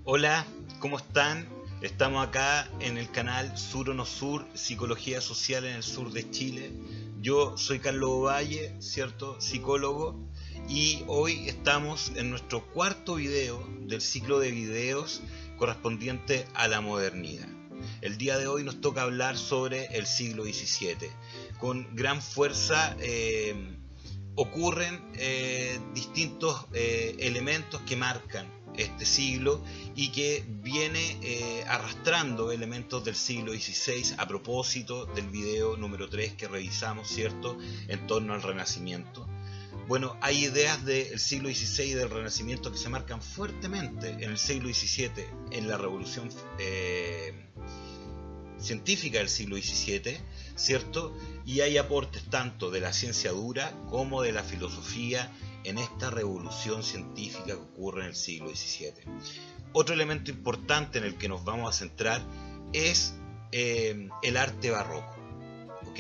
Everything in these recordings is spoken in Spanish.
Hola, ¿cómo están? Estamos acá en el canal Sur o No Sur, Psicología Social en el sur de Chile. Yo soy Carlos Valle, ¿cierto? Psicólogo. Y hoy estamos en nuestro cuarto video del ciclo de videos correspondiente a la modernidad. El día de hoy nos toca hablar sobre el siglo XVII. Con gran fuerza ocurren distintos elementos que marcan este siglo y que viene arrastrando elementos del siglo XVI a propósito del video número 3 que revisamos, ¿cierto?, en torno al Renacimiento. Bueno, hay ideas del siglo XVI y del Renacimiento que se marcan fuertemente en el siglo XVII, en la revolución científica del siglo XVII, ¿cierto? Y hay aportes tanto de la ciencia dura como de la filosofía en esta revolución científica que ocurre en el siglo XVII. Otro elemento importante en el que nos vamos a centrar es el arte barroco, ¿ok?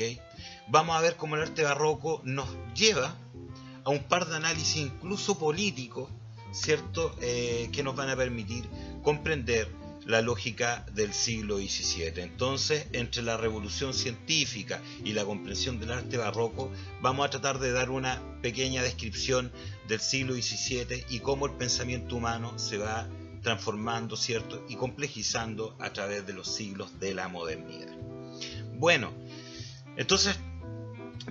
Vamos a ver cómo el arte barroco nos lleva a un par de análisis incluso políticos, ¿cierto?, que nos van a permitir comprender la lógica del siglo XVII. Entonces, entre la revolución científica y la comprensión del arte barroco, vamos a tratar de dar una pequeña descripción del siglo XVII y cómo el pensamiento humano se va transformando, ¿cierto?, y complejizando a través de los siglos de la modernidad. Bueno, entonces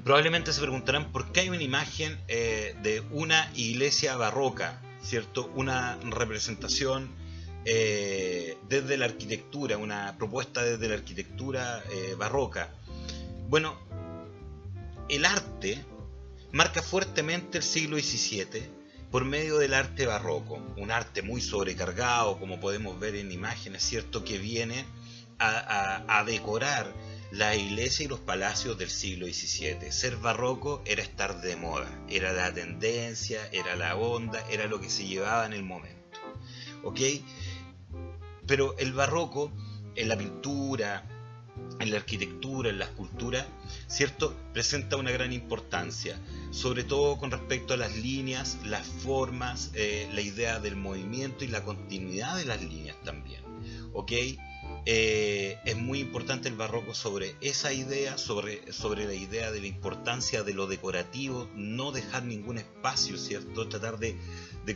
probablemente se preguntarán por qué hay una imagen de una iglesia barroca, ¿cierto?, una representación desde la arquitectura, una propuesta desde la arquitectura barroca. Bueno, el arte marca fuertemente el siglo XVII por medio del arte barroco, un arte muy sobrecargado, como podemos ver en imágenes, ¿cierto?, que viene a decorar la iglesia y los palacios del siglo XVII. Ser barroco era estar de moda, era la tendencia, era la onda, era lo que se llevaba en el momento, ¿ok? Pero el barroco, en la pintura, en la arquitectura, en la escultura, ¿cierto?, presenta una gran importancia, sobre todo con respecto a las líneas, las formas, la idea del movimiento y la continuidad de las líneas también, ¿ok? Es muy importante el barroco sobre esa idea, sobre la idea de la importancia de lo decorativo, no dejar ningún espacio, ¿cierto?, tratar de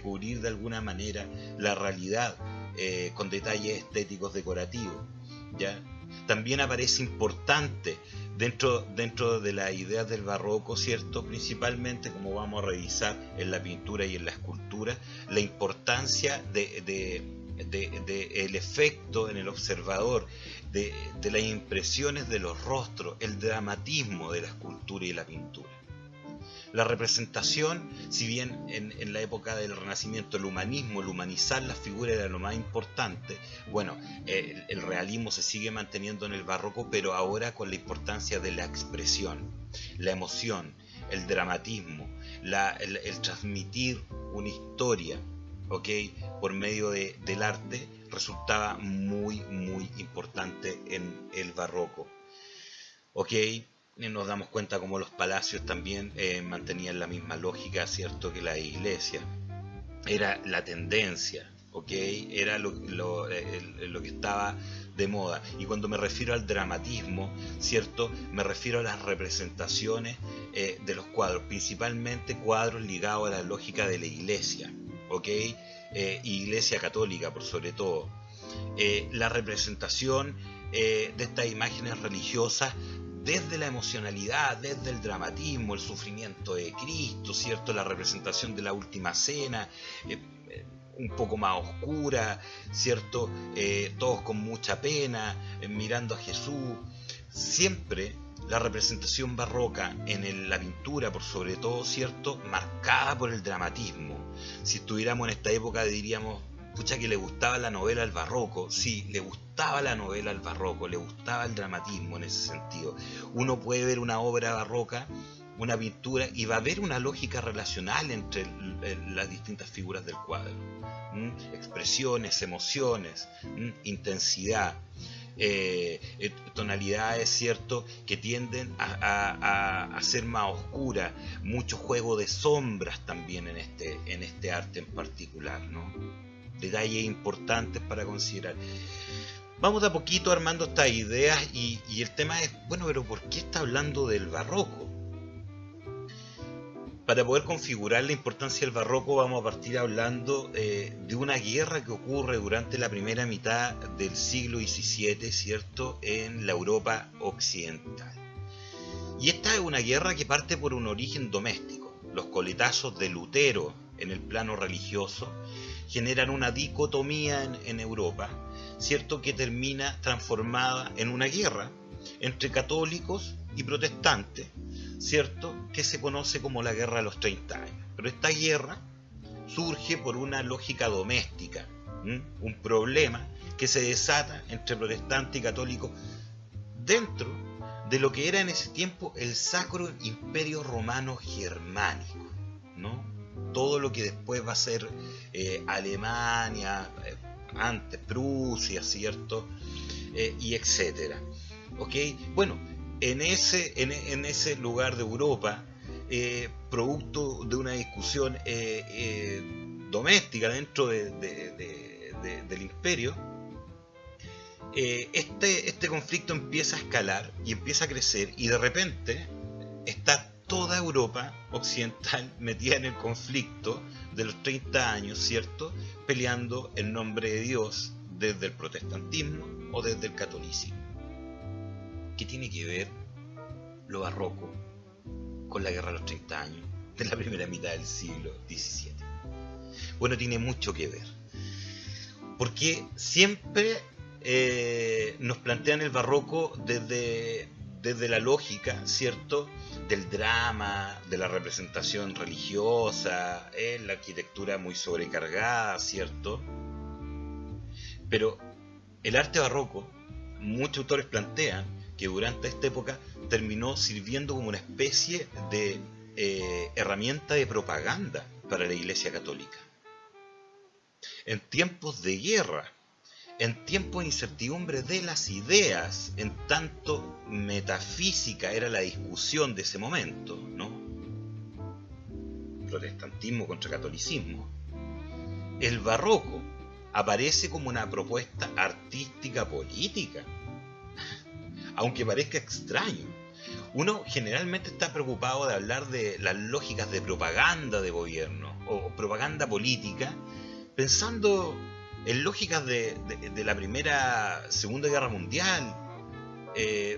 cubrir de alguna manera la realidad con detalles estéticos decorativos, ¿ya? También aparece importante dentro de las ideas del barroco, ¿cierto?, principalmente, como vamos a revisar en la pintura y en la escultura, la importancia el efecto en el observador, de las impresiones de los rostros, el dramatismo de la escultura y la pintura. La representación, si bien en la época del Renacimiento el humanismo, el humanizar las figuras era lo más importante, bueno, el realismo se sigue manteniendo en el barroco, pero ahora con la importancia de la expresión, la emoción, el dramatismo, el transmitir una historia, ¿ok?, por medio del arte, resultaba muy importante en el barroco, ¿ok? Nos damos cuenta como los palacios también mantenían la misma lógica, ¿cierto?, que la iglesia. Era la tendencia, ¿ok? Era lo que estaba de moda. Y cuando me refiero al dramatismo, ¿cierto?, me refiero a las representaciones de los cuadros, principalmente cuadros ligados a la lógica de la iglesia, ¿ok? Iglesia católica por sobre todo. La representación de estas imágenes religiosas desde la emocionalidad, desde el dramatismo, el sufrimiento de Cristo, ¿cierto?, la representación de la última cena, un poco más oscura, ¿cierto?, todos con mucha pena, mirando a Jesús. Siempre la representación barroca en la pintura, por sobre todo, ¿cierto?, marcada por el dramatismo. Si estuviéramos en esta época diríamos, pucha, que le gustaba la novela al barroco. Sí, le gustaba la novela al barroco, le gustaba el dramatismo en ese sentido. Uno puede ver una obra barroca, una pintura, y va a haber una lógica relacional entre las distintas figuras del cuadro. Expresiones, emociones, intensidad, tonalidades, ¿cierto?, que tienden a ser más oscuras, mucho juego de sombras también en este arte en particular, ¿no? detalles importantes para considerar. Vamos de a poquito armando estas ideas y el tema es, bueno, pero ¿por qué está hablando del barroco? Para poder configurar la importancia del barroco vamos a partir hablando de una guerra que ocurre durante la primera mitad del siglo XVII, ¿cierto?, en la Europa occidental. Y esta es una guerra que parte por un origen doméstico. Los coletazos de Lutero en el plano religioso generan una dicotomía en Europa, ¿cierto?, que termina transformada en una guerra entre católicos y protestantes, ¿cierto?, que se conoce como la Guerra de los 30 años. Pero esta guerra surge por una lógica doméstica, un problema que se desata entre protestantes y católicos dentro de lo que era en ese tiempo el Sacro Imperio Romano Germánico, ¿no? Todo lo que después va a ser Alemania, antes Prusia, ¿cierto?, y etcétera. ¿Ok? Bueno, en ese lugar de Europa, producto de una discusión doméstica dentro del imperio, este conflicto empieza a escalar y empieza a crecer, y de repente está toda Europa occidental metida en el conflicto de los 30 años, ¿cierto?, peleando en nombre de Dios desde el protestantismo o desde el catolicismo. ¿Qué tiene que ver lo barroco con la Guerra de los 30 años de la primera mitad del siglo XVII? Bueno, tiene mucho que ver, porque siempre nos plantean el barroco desde la lógica, ¿cierto?, del drama, de la representación religiosa, la arquitectura muy sobrecargada, ¿cierto? Pero el arte barroco, muchos autores plantean que durante esta época terminó sirviendo como una especie de herramienta de propaganda para la Iglesia Católica. En tiempos de guerra, en tiempos de incertidumbre de las ideas, en tanto metafísica era la discusión de ese momento, ¿no? Protestantismo contra catolicismo. El barroco aparece como una propuesta artística política, aunque parezca extraño. Uno generalmente está preocupado de hablar de las lógicas de propaganda de gobierno o propaganda política, pensando en lógicas de la Segunda Guerra Mundial.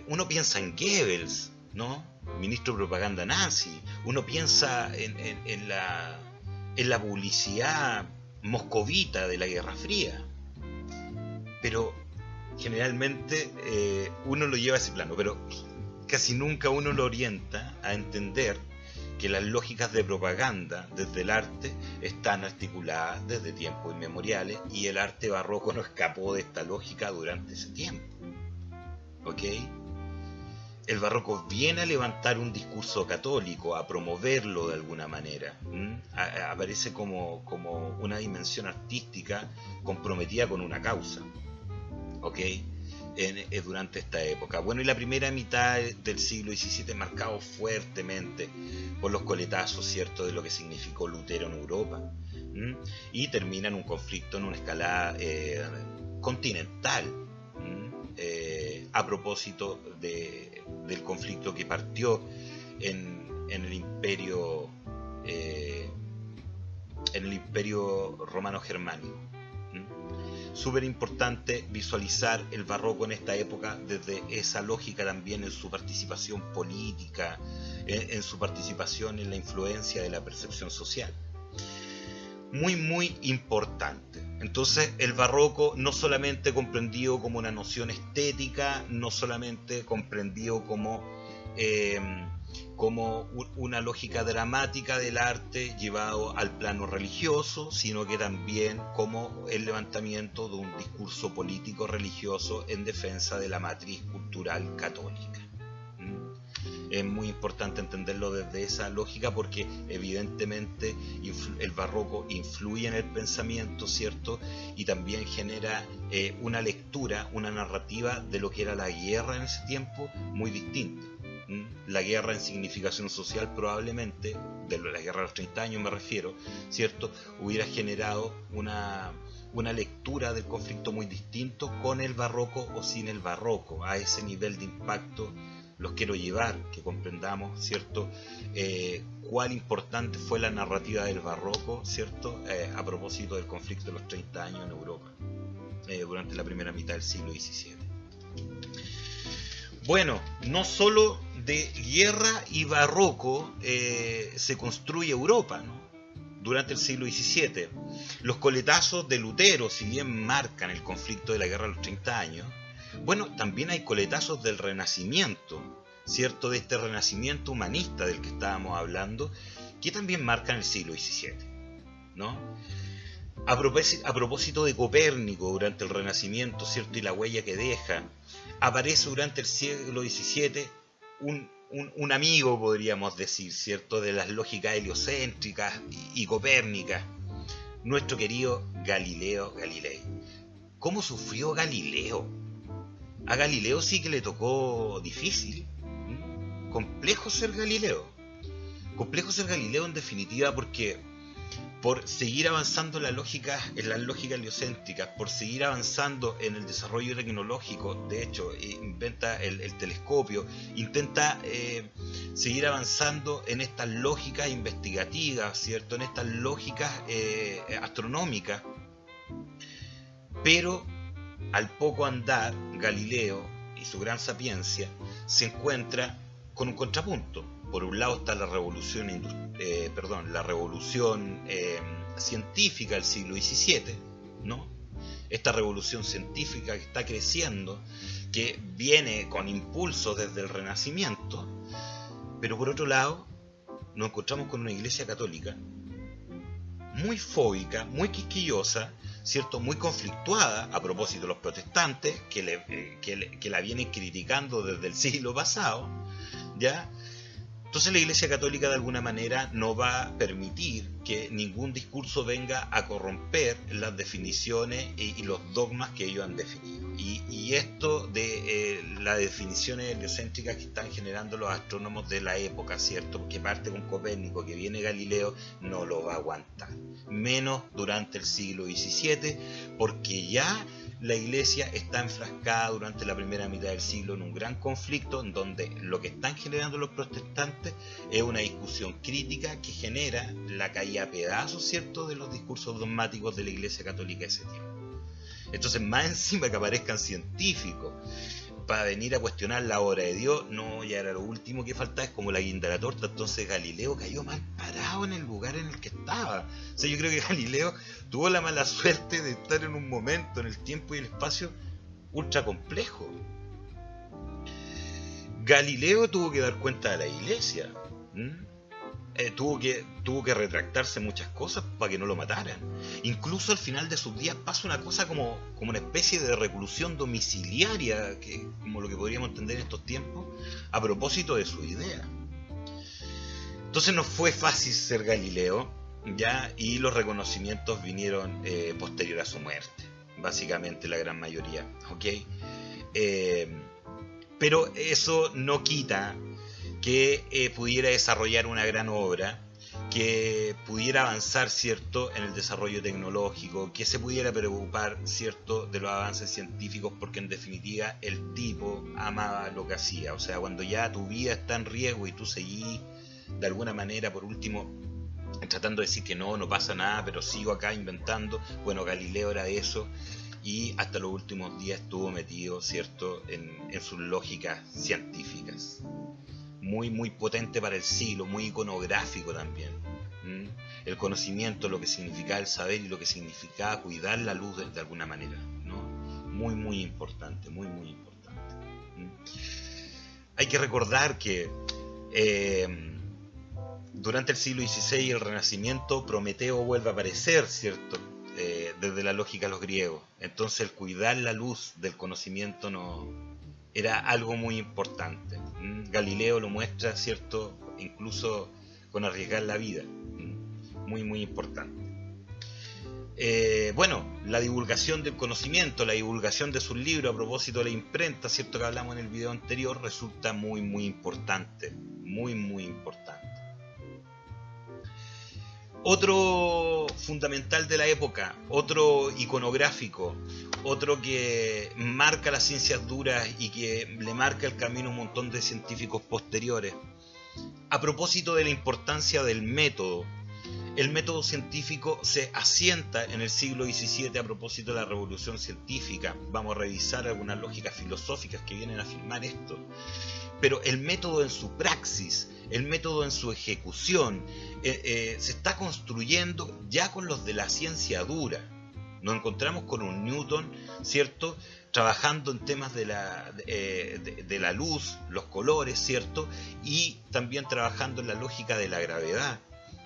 Uno piensa en Goebbels, ¿no?, ministro de propaganda nazi. Uno piensa en la publicidad moscovita de la Guerra Fría. Pero generalmente uno lo lleva a ese plano, pero casi nunca uno lo orienta a entender que las lógicas de propaganda desde el arte están articuladas desde tiempos inmemoriales, y el arte barroco no escapó de esta lógica durante ese tiempo. ¿Ok? El barroco viene a levantar un discurso católico, a promoverlo de alguna manera. Aparece como una dimensión artística comprometida con una causa. ¿Ok? Durante esta época. Bueno, y la primera mitad del siglo XVII marcado fuertemente por los coletazos, ¿cierto?, de lo que significó Lutero en Europa, y termina en un conflicto en una escala continental, a propósito del conflicto que partió en el imperio romano germánico. Súper importante visualizar el barroco en esta época desde esa lógica también en su participación política, en su participación en la influencia de la percepción social. Muy, muy importante. Entonces el barroco no solamente comprendido como una noción estética, no solamente comprendido como una lógica dramática del arte llevado al plano religioso, sino que también como el levantamiento de un discurso político religioso en defensa de la matriz cultural católica. Es muy importante entenderlo desde esa lógica, porque evidentemente el barroco influye en el pensamiento, ¿cierto?, y también genera una lectura, una narrativa de lo que era la guerra en ese tiempo muy distinta. La guerra en significación social probablemente, de la guerra de los 30 años me refiero, ¿cierto?, hubiera generado una lectura del conflicto muy distinto con el barroco o sin el barroco. A ese nivel de impacto los quiero llevar, que comprendamos, ¿cierto?, cuál importante fue la narrativa del barroco, ¿cierto?, a propósito del conflicto de los 30 años en Europa, durante la primera mitad del siglo XVII. Bueno, no solo de guerra y barroco se construye Europa, ¿no? Durante el siglo XVII. Los coletazos de Lutero, si bien marcan el conflicto de la guerra de los 30 años, bueno, también hay coletazos del Renacimiento, ¿cierto? De este renacimiento humanista del que estábamos hablando, que también marcan el siglo XVII, ¿no? A propósito de Copérnico durante el Renacimiento, ¿cierto?, y la huella que deja, aparece durante el siglo XVII un amigo, podríamos decir, ¿cierto?, de las lógicas heliocéntricas y copérnicas, nuestro querido Galileo Galilei. ¿Cómo sufrió Galileo? A Galileo sí que le tocó difícil. Complejo ser Galileo. Complejo ser Galileo en definitiva porque por seguir avanzando en las lógicas heliocéntricas, por seguir avanzando en el desarrollo tecnológico, de hecho, inventa el telescopio, intenta seguir avanzando en estas lógicas investigativas, ¿cierto?, en estas lógicas astronómicas, pero al poco andar, Galileo y su gran sapiencia se encuentra con un contrapunto. Por un lado está la revolución científica del siglo XVII, ¿no? Esta revolución científica que está creciendo, que viene con impulso desde el Renacimiento, pero por otro lado nos encontramos con una iglesia católica muy fóbica, muy quisquillosa, ¿cierto?, muy conflictuada a propósito de los protestantes que la vienen criticando desde el siglo pasado, ¿ya? Entonces la Iglesia Católica de alguna manera no va a permitir que ningún discurso venga a corromper las definiciones y los dogmas que ellos han definido. Y esto de las definiciones heliocéntricas que están generando los astrónomos de la época, ¿cierto?, porque parte con Copérnico, que viene Galileo, no lo va a aguantar. Menos durante el siglo XVII, porque ya la iglesia está enfrascada durante la primera mitad del siglo en un gran conflicto en donde lo que están generando los protestantes es una discusión crítica que genera la caída a pedazos, ¿cierto?, de los discursos dogmáticos de la iglesia católica de ese tiempo. Entonces, más encima que aparezcan científicos para venir a cuestionar la obra de Dios, no, ya era lo último que faltaba, es como la guinda de la torta. Entonces Galileo cayó mal parado en el lugar en el que estaba. O sea, yo creo que Galileo tuvo la mala suerte de estar en un momento, en el tiempo y el espacio, ultra complejo. Galileo tuvo que dar cuenta de la iglesia, tuvo que retractarse muchas cosas para que no lo mataran. Incluso al final de sus días pasa una cosa como una especie de reclusión domiciliaria, como lo que podríamos entender en estos tiempos, a propósito de su idea. Entonces no fue fácil ser Galileo, ¿ya? Y los reconocimientos vinieron posterior a su muerte, básicamente la gran mayoría, ¿ok? Pero eso no quita que pudiera desarrollar una gran obra, que pudiera avanzar, ¿cierto?, en el desarrollo tecnológico, que se pudiera preocupar, ¿cierto?, de los avances científicos, porque en definitiva el tipo amaba lo que hacía. O sea, cuando ya tu vida está en riesgo y tú seguís de alguna manera, por último, tratando de decir que no pasa nada, pero sigo acá inventando, bueno, Galileo era de eso, y hasta los últimos días estuvo metido, ¿cierto?, en sus lógicas científicas. Muy, muy potente para el siglo, muy iconográfico también. El conocimiento, lo que significaba el saber y lo que significaba cuidar la luz de alguna manera, ¿no? Muy, muy importante, muy, muy importante. Hay que recordar que durante el siglo XVI y el Renacimiento, Prometeo vuelve a aparecer, ¿cierto?, desde la lógica de los griegos. Entonces el cuidar la luz del conocimiento era algo muy importante. Galileo lo muestra, ¿cierto?, incluso con arriesgar la vida. Muy, muy importante. Bueno, la divulgación del conocimiento, la divulgación de sus libros a propósito de la imprenta, ¿cierto?, que hablamos en el video anterior, resulta muy, muy importante. Muy, muy importante. Otro fundamental de la época, otro iconográfico, otro que marca las ciencias duras y que le marca el camino a un montón de científicos posteriores. A propósito de la importancia del método, el método científico se asienta en el siglo XVII a propósito de la revolución científica. Vamos a revisar algunas lógicas filosóficas que vienen a afirmar esto. Pero el método en su praxis, el método en su ejecución, se está construyendo ya con los de la ciencia dura. Nos encontramos con un Newton, ¿cierto?, trabajando en temas de la luz, los colores, ¿cierto?, y también trabajando en la lógica de la gravedad,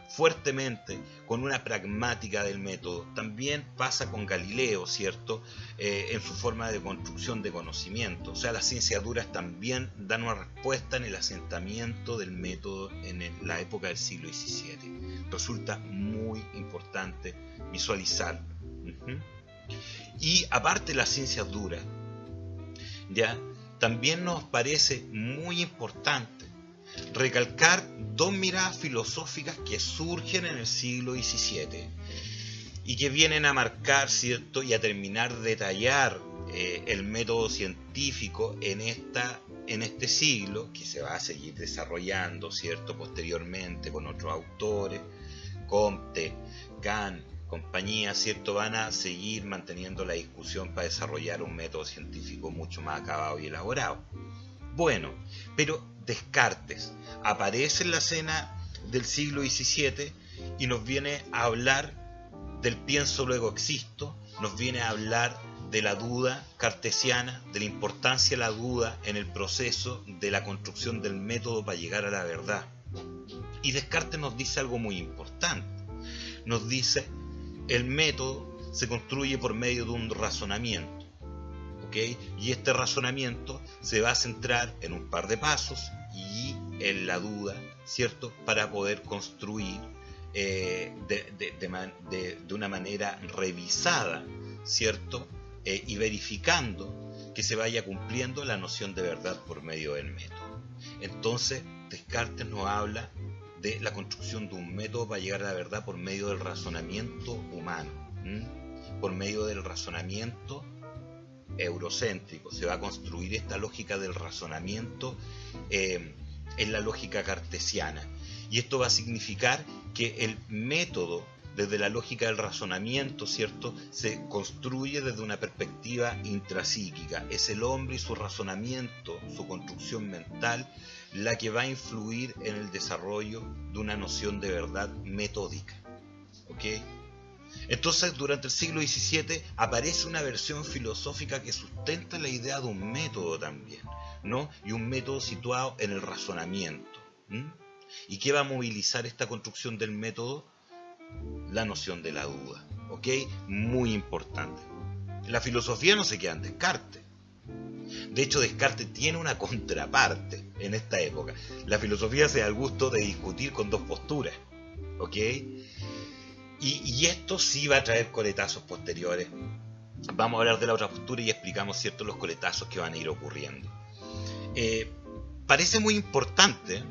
fuertemente, con una pragmática del método. También pasa con Galileo, ¿cierto?, en su forma de construcción de conocimiento. O sea, las ciencias duras también dan una respuesta en el asentamiento del método en la época del siglo XVII. Resulta muy importante visualizarlo. Y aparte de las ciencias duras, ¿ya?, también nos parece muy importante recalcar dos miradas filosóficas que surgen en el siglo XVII y que vienen a marcar, ¿cierto?, y a terminar de detallar el método científico en este siglo, que se va a seguir desarrollando, ¿cierto?, posteriormente con otros autores, Comte, Kant, compañía, ¿cierto?, van a seguir manteniendo la discusión para desarrollar un método científico mucho más acabado y elaborado. Bueno, pero Descartes aparece en la escena del siglo XVII y nos viene a hablar del pienso luego existo, nos viene a hablar de la duda cartesiana, de la importancia de la duda en el proceso de la construcción del método para llegar a la verdad. Y Descartes nos dice algo muy importante. Nos dice: el método se construye por medio de un razonamiento. Y este razonamiento se va a centrar en un par de pasos y en la duda, ¿cierto?, para poder construir de una manera revisada, ¿cierto?, y verificando que se vaya cumpliendo la noción de verdad por medio del método. Entonces, Descartes nos habla de la construcción de un método para llegar a la verdad por medio del razonamiento humano, por medio del razonamiento eurocéntrico. Se va a construir esta lógica del razonamiento en la lógica cartesiana, y esto va a significar que el método, desde la lógica del razonamiento, ¿cierto?, se construye desde una perspectiva intrapsíquica. Es el hombre y su razonamiento, su construcción mental, la que va a influir en el desarrollo de una noción de verdad metódica. Entonces, durante el siglo XVII aparece una versión filosófica que sustenta la idea de un método también, ¿no?, y un método situado en el razonamiento. ¿Y qué va a movilizar esta construcción del método? La noción de la duda. Muy importante. La filosofía no se queda en Descartes. De hecho, Descartes tiene una contraparte en esta época. La filosofía se da el gusto de discutir con dos posturas. Y esto sí va a traer coletazos posteriores. Vamos a hablar de la otra postura y explicamos, ¿cierto?, los coletazos que van a ir ocurriendo. Parece muy importante,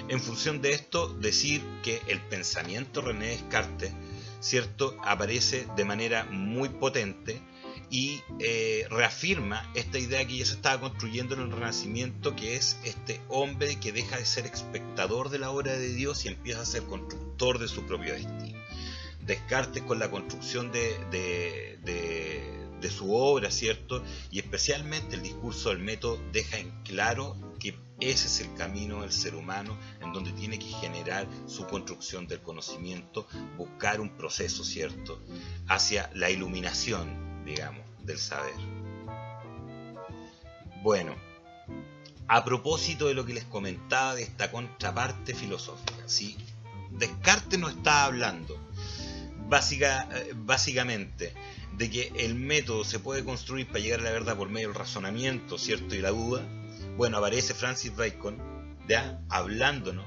en función de esto, decir que el pensamiento René Descartes, ¿cierto?, aparece de manera muy potente y reafirma esta idea que ya se estaba construyendo en el Renacimiento, que es este hombre que deja de ser espectador de la obra de Dios y empieza a ser constructor de su propio destino. Descartes, con la construcción de su obra, ¿cierto?, y especialmente el discurso del método, deja en claro que ese es el camino del ser humano, en donde tiene que generar su construcción del conocimiento, buscar un proceso, ¿cierto?, hacia la iluminación, digamos, del saber. Bueno, a propósito de lo que les comentaba de esta contraparte filosófica, ¿sí?, Descartes nos está hablando básicamente de que el método se puede construir para llegar a la verdad por medio del razonamiento, ¿cierto?, y la duda. Bueno, aparece Francis Bacon, ¿ya?, hablándonos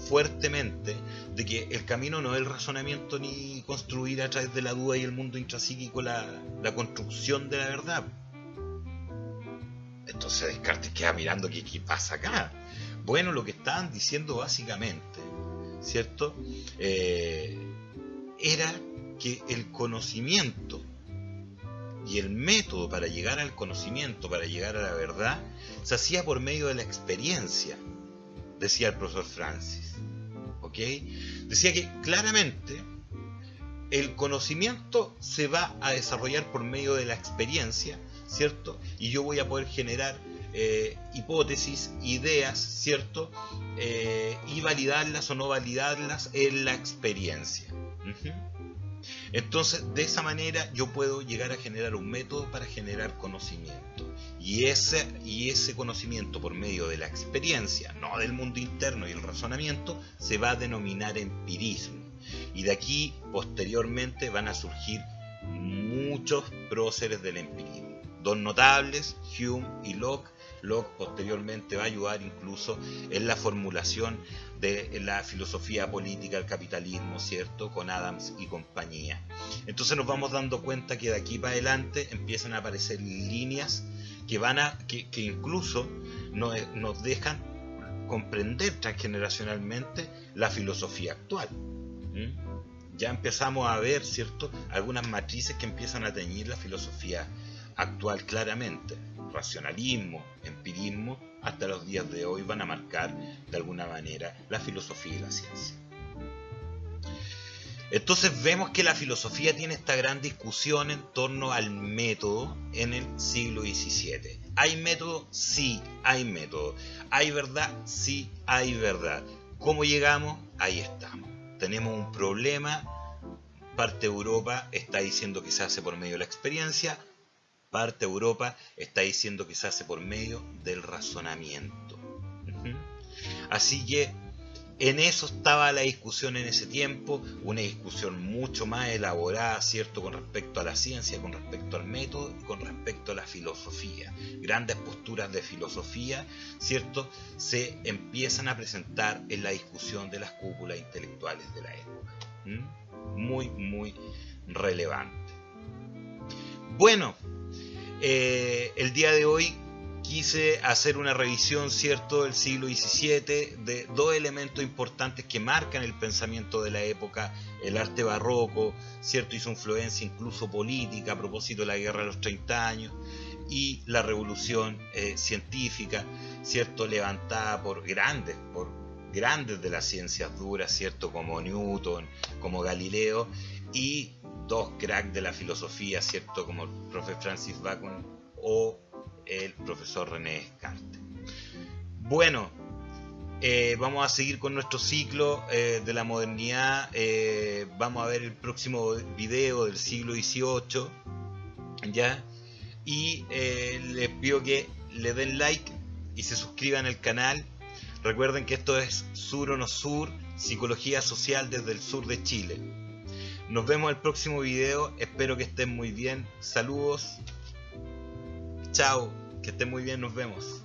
fuertemente de que el camino no es el razonamiento ni construir a través de la duda y el mundo intrapsíquico la construcción de la verdad. Entonces Descartes queda mirando qué pasa acá. Bueno, lo que estaban diciendo básicamente, ¿cierto? Era que el conocimiento y el método para llegar al conocimiento, para llegar a la verdad, se hacía por medio de la experiencia, decía el profesor Francis. ¿Ok? Decía que claramente el conocimiento se va a desarrollar por medio de la experiencia, ¿cierto? Y yo voy a poder generar hipótesis, ideas, ¿cierto? Y validarlas o no validarlas en la experiencia. Entonces, de esa manera yo puedo llegar a generar un método para generar conocimiento. Y ese conocimiento por medio de la experiencia, no del mundo interno y el razonamiento, se va a denominar empirismo. Y de aquí, posteriormente, van a surgir muchos próceres del empirismo. Dos notables, Hume y Locke. Locke posteriormente va a ayudar incluso en la formulación de la filosofía política del capitalismo, ¿cierto? Con Adams y compañía. Entonces nos vamos dando cuenta que de aquí para adelante empiezan a aparecer líneas que incluso nos dejan comprender transgeneracionalmente la filosofía actual. Ya empezamos a ver, ¿cierto?, algunas matrices que empiezan a teñir la filosofía actual claramente. Racionalismo, empirismo, hasta los días de hoy van a marcar de alguna manera la filosofía y la ciencia. Entonces vemos que la filosofía tiene esta gran discusión en torno al método en el siglo XVII. ¿Hay método? Sí, hay método. ¿Hay verdad? Sí, hay verdad. ¿Cómo llegamos? Ahí estamos. Tenemos un problema. Parte de Europa está diciendo que se hace por medio de la experiencia. Parte de Europa está diciendo que se hace por medio del razonamiento. Así que en eso estaba la discusión en ese tiempo, una discusión mucho más elaborada, ¿cierto?, con respecto a la ciencia, con respecto al método y con respecto a la filosofía. Grandes posturas de filosofía, ¿cierto?, se empiezan a presentar en la discusión de las cúpulas intelectuales de la época. Muy, muy relevante. Bueno, el día de hoy quise hacer una revisión, ¿cierto?, del siglo XVII, de dos elementos importantes que marcan el pensamiento de la época. El arte barroco, ¿cierto?, hizo influencia incluso política a propósito de la guerra de los 30 años, y la revolución científica, ¿cierto?, levantada por grandes de las ciencias duras, ¿cierto?, como Newton, como Galileo, y dos cracks de la filosofía, ¿cierto?, como el profe Francis Bacon o el profesor René Descartes. Bueno, vamos a seguir con nuestro ciclo de la modernidad. Vamos a ver el próximo video del siglo XVIII, ¿ya? Y les pido que le den like y se suscriban al canal. Recuerden que esto es Sur o No Sur, psicología social desde el sur de Chile. Nos vemos en el próximo video, espero que estén muy bien. Saludos. Chao, que estén muy bien, nos vemos.